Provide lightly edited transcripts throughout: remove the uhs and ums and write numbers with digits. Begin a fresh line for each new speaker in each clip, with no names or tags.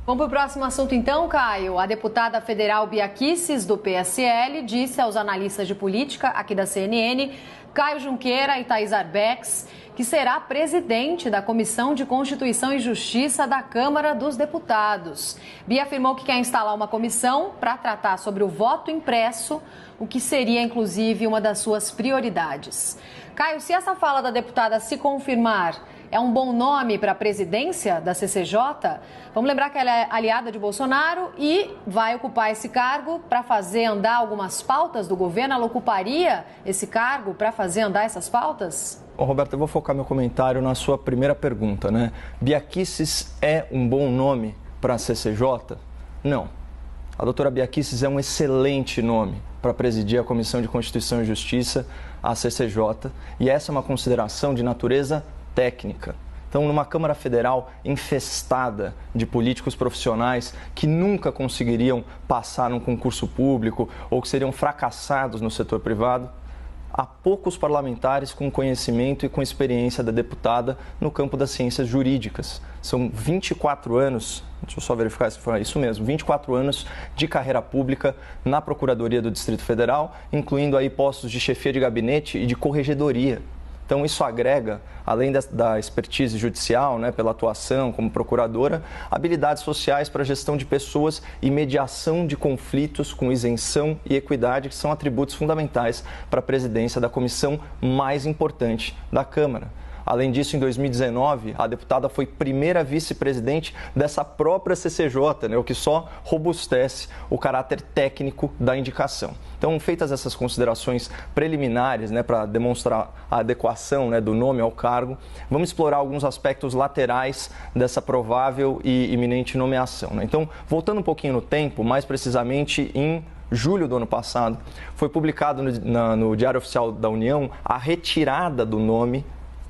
Vamos para o próximo assunto então, Caio. A deputada federal Bia Kicis, do PSL, disse aos analistas de política aqui da CNN, Caio Junqueira e Thaís Arbex, que será presidente da Comissão de Constituição e Justiça da Câmara dos Deputados. Bia afirmou que quer instalar uma comissão para tratar sobre o voto impresso, o que seria, inclusive, uma das suas prioridades. Caio, se essa fala da deputada se confirmar, é um bom nome para a presidência da CCJ? Vamos lembrar que ela é aliada de Bolsonaro e vai ocupar esse cargo para fazer andar algumas pautas do governo. Ela ocuparia esse cargo para fazer andar essas pautas?
Roberto, eu vou focar meu comentário na sua primeira pergunta, né? Bia Kicis é um bom nome para a CCJ? Não. A doutora Bia Kicis é um excelente nome para presidir a Comissão de Constituição e Justiça, a CCJ, e essa é uma consideração de natureza técnica. Então, numa Câmara Federal infestada de políticos profissionais que nunca conseguiriam passar num concurso público ou que seriam fracassados no setor privado, há poucos parlamentares com conhecimento e com experiência da deputada no campo das ciências jurídicas. São 24 anos, deixa eu só verificar se foi isso mesmo, 24 anos de carreira pública na Procuradoria do Distrito Federal, incluindo aí postos de chefia de gabinete e de corregedoria. Então, isso agrega, além da expertise judicial, né, pela atuação como procuradora, habilidades sociais para a gestão de pessoas e mediação de conflitos com isenção e equidade, que são atributos fundamentais para a presidência da comissão mais importante da Câmara. Além disso, em 2019, a deputada foi primeira vice-presidente dessa própria CCJ, né, o que só robustece o caráter técnico da indicação. Então, feitas essas considerações preliminares, né, para demonstrar a adequação, né, do nome ao cargo, vamos explorar alguns aspectos laterais dessa provável e iminente nomeação, né? Então, voltando um pouquinho no tempo, mais precisamente em julho do ano passado, foi publicado no Diário Oficial da União a retirada do nome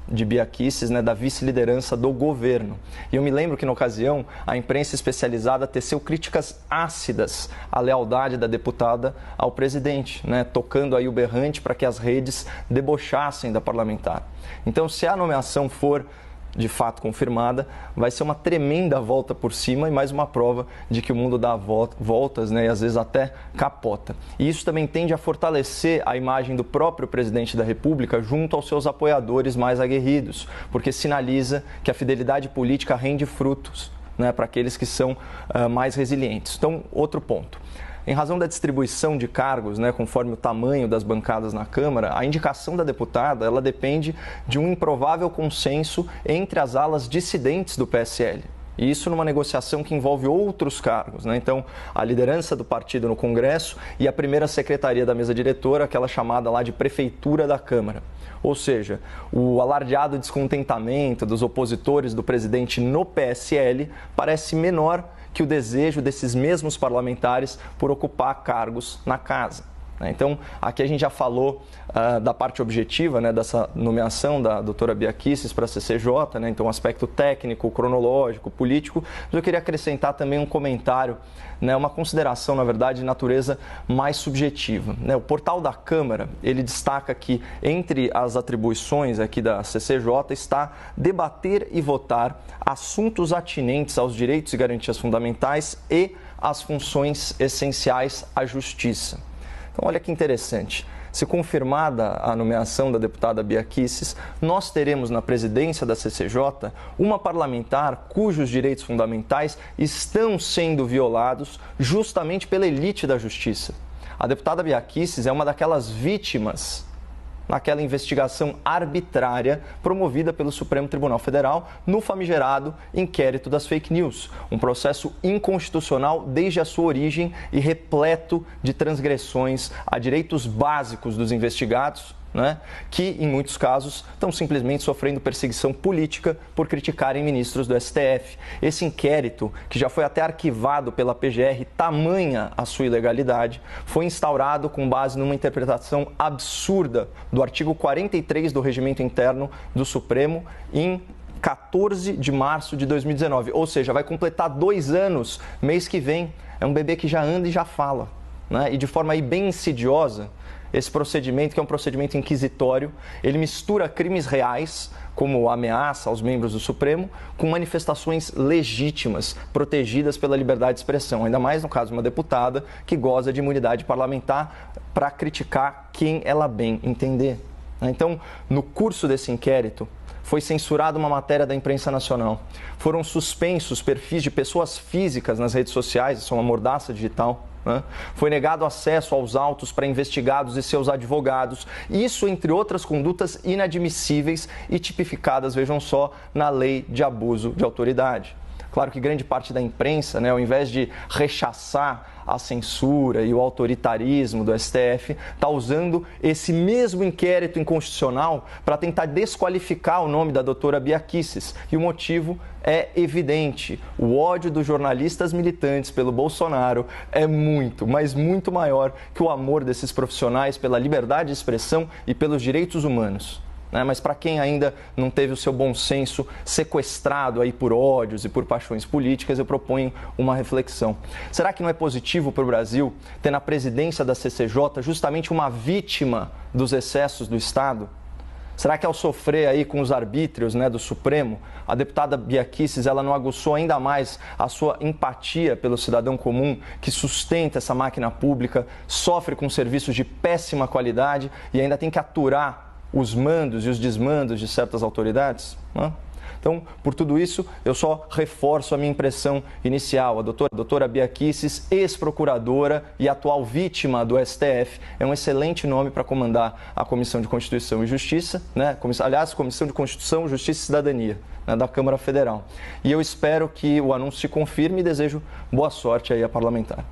de Bia Kicis, né, da vice-liderança do governo. E eu me lembro que, na ocasião, a imprensa especializada teceu críticas ácidas à lealdade da deputada ao presidente, né, tocando aí o berrante para que as redes debochassem da parlamentar. Então, se a nomeação for de fato confirmada, vai ser uma tremenda volta por cima e mais uma prova de que o mundo dá voltas, né, e às vezes até capota. E isso também tende a fortalecer a imagem do próprio presidente da República junto aos seus apoiadores mais aguerridos, porque sinaliza que a fidelidade política rende frutos, né, para aqueles que são mais resilientes. Então, outro ponto. Em razão da distribuição de cargos, né, conforme o tamanho das bancadas na Câmara, a indicação da deputada ela depende de um improvável consenso entre as alas dissidentes do PSL. E isso numa negociação que envolve outros cargos, né? Então, a liderança do partido no Congresso e a primeira secretaria da mesa diretora, aquela chamada lá de Prefeitura da Câmara. Ou seja, o alardeado descontentamento dos opositores do presidente no PSL parece menor que o desejo desses mesmos parlamentares por ocupar cargos na casa. Então, aqui a gente já falou da parte objetiva, né, dessa nomeação da doutora Bia Kicis para a CCJ, né, então aspecto técnico, cronológico, político, mas eu queria acrescentar também um comentário, né, uma consideração, na verdade, de natureza mais subjetiva. Né? O portal da Câmara, ele destaca que entre as atribuições aqui da CCJ está debater e votar assuntos atinentes aos direitos e garantias fundamentais e às funções essenciais à justiça. Então, olha que interessante. Se confirmada a nomeação da deputada Bia Kicis, nós teremos na presidência da CCJ uma parlamentar cujos direitos fundamentais estão sendo violados justamente pela elite da justiça. A deputada Bia Kicis é uma daquelas vítimas naquela investigação arbitrária promovida pelo Supremo Tribunal Federal no famigerado inquérito das fake news, um processo inconstitucional desde a sua origem e repleto de transgressões a direitos básicos dos investigados, né, que, em muitos casos, estão simplesmente sofrendo perseguição política por criticarem ministros do STF. Esse inquérito, que já foi até arquivado pela PGR, tamanha a sua ilegalidade, foi instaurado com base numa interpretação absurda do artigo 43 do Regimento Interno do Supremo em 14 de março de 2019. Ou seja, vai completar 2 anos mês que vem. É um bebê que já anda e já fala, né? E de forma aí bem insidiosa, esse procedimento, que é um procedimento inquisitório, ele mistura crimes reais, como ameaça aos membros do Supremo, com manifestações legítimas, protegidas pela liberdade de expressão, ainda mais no caso de uma deputada que goza de imunidade parlamentar para criticar quem ela bem entender. Então, no curso desse inquérito, foi censurada uma matéria da imprensa nacional. Foram suspensos perfis de pessoas físicas nas redes sociais, isso é uma mordaça digital. Foi negado acesso aos autos para investigados e seus advogados. Isso, entre outras condutas inadmissíveis e tipificadas, vejam só, na lei de abuso de autoridade. Claro que grande parte da imprensa, ao invés de rechaçar a censura e o autoritarismo do STF, está usando esse mesmo inquérito inconstitucional para tentar desqualificar o nome da doutora Bia Kicis. E o motivo é evidente. O ódio dos jornalistas militantes pelo Bolsonaro é muito, mas muito maior que o amor desses profissionais pela liberdade de expressão e pelos direitos humanos. Mas para quem ainda não teve o seu bom senso sequestrado aí por ódios e por paixões políticas, eu proponho uma reflexão. Será que não é positivo para o Brasil ter na presidência da CCJ justamente uma vítima dos excessos do Estado? Será que ao sofrer aí com os arbítrios do Supremo, a deputada Bia Kicis, ela não aguçou ainda mais a sua empatia pelo cidadão comum que sustenta essa máquina pública, sofre com serviços de péssima qualidade e ainda tem que aturar os mandos e os desmandos de certas autoridades? Então, por tudo isso, eu só reforço a minha impressão inicial. A doutora Bia Kicis, ex-procuradora e atual vítima do STF, é um excelente nome para comandar a Comissão de Constituição e Justiça, aliás, Comissão de Constituição, Justiça e Cidadania, da Câmara Federal. E eu espero que o anúncio se confirme e desejo boa sorte aí à parlamentar.